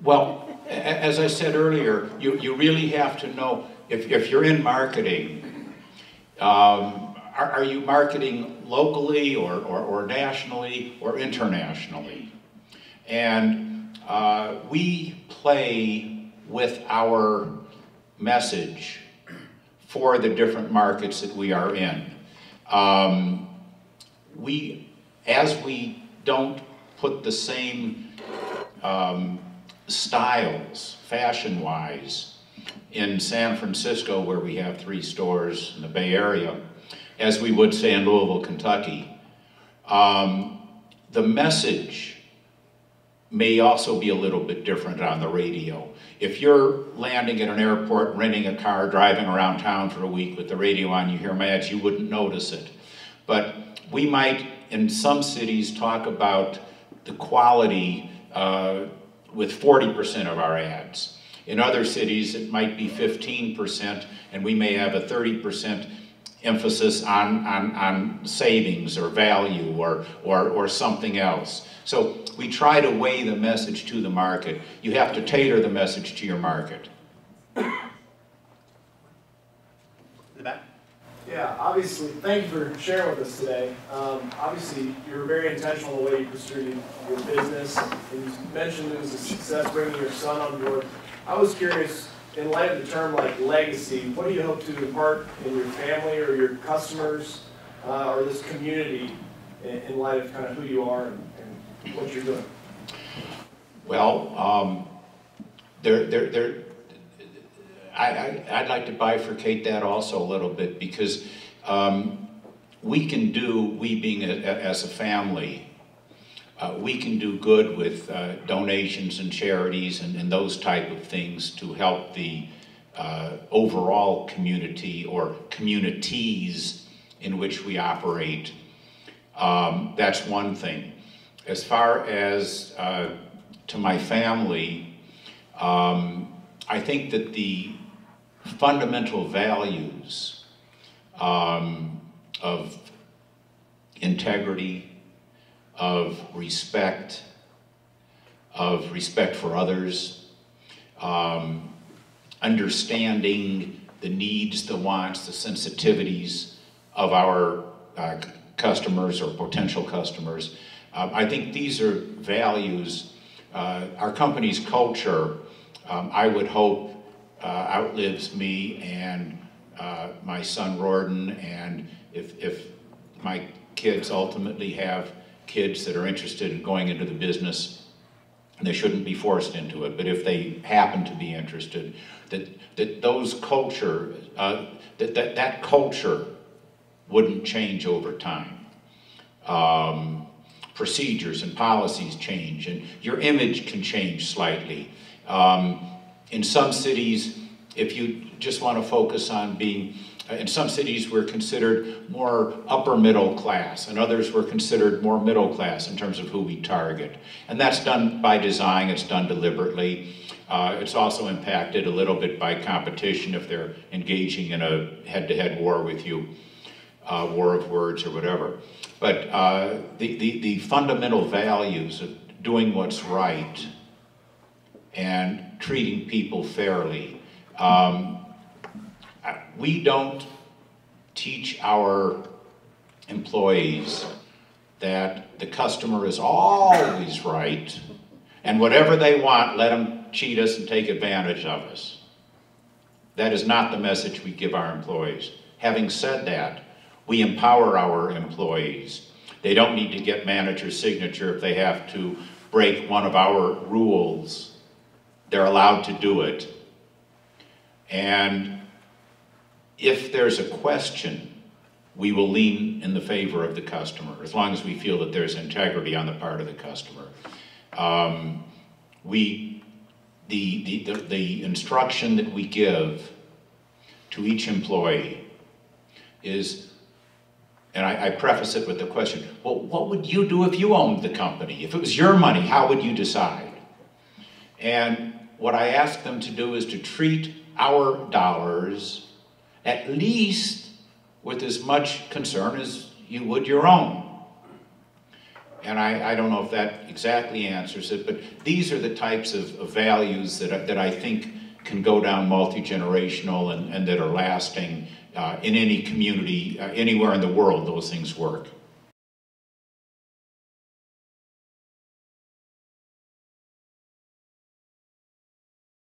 Well, as I said earlier, you really have to know, if you're in marketing, are you marketing locally or nationally or internationally? And we play with our message for the different markets that we are in. As we don't put the same styles, fashion-wise, in San Francisco, where we have 3 stores in the Bay Area, as we would say in Louisville, Kentucky, the message may also be a little bit different on the radio. If you're landing at an airport, renting a car, driving around town for a week with the radio on, you hear my ads, you wouldn't notice it. But we might, in some cities, talk about the quality with 40% of our ads. In other cities, it might be 15%, and we may have a 30% emphasis on savings or value or something else. So we try to weigh the message to the market. You have to tailor the message to your market. In the back? Yeah, obviously, thank you for sharing with us today. Obviously, you're very intentional in the way you pursued your business, and you mentioned it was a success bringing your son on board. I was curious, in light of the term like legacy, what do you hope to impart in your family or your customers or this community in light of kind of who you are and what you're doing? Well, I'd like to bifurcate that also a little bit, because we being as a family, we can do good with donations and charities and those type of things to help the overall community or communities in which we operate. That's one thing. As far as to my family, I think that the fundamental values of integrity, of respect for others, understanding the needs, the wants, the sensitivities of our customers or potential customers. I think these are values. Our company's culture, I would hope, outlives me and my son Rorden, and if my kids ultimately have kids that are interested in going into the business, and they shouldn't be forced into it, but if they happen to be interested, that those culture, that culture wouldn't change over time. Procedures and policies change, and your image can change slightly. In some cities, if you just want to focus on being, in some cities we're considered more upper middle class, and others we're considered more middle class in terms of who we target. And that's done by design, it's done deliberately. It's also impacted a little bit by competition if they're engaging in a head-to-head war with you, war of words or whatever. But the fundamental values of doing what's right and treating people fairly. We don't teach our employees that the customer is always right, and whatever they want, let them cheat us and take advantage of us. That is not the message we give our employees. Having said that, we empower our employees. They don't need to get manager's signature if they have to break one of our rules. They're allowed to do it. And if there's a question, we will lean in the favor of the customer, as long as we feel that there's integrity on the part of the customer. The instruction that we give to each employee is, and I preface it with the question, well, what would you do if you owned the company? If it was your money, how would you decide? And what I ask them to do is to treat our dollars at least with as much concern as you would your own. And I don't know if that exactly answers it, but these are the types of values that I think can go down multi-generational and that are lasting in any community, anywhere in the world. Those things work.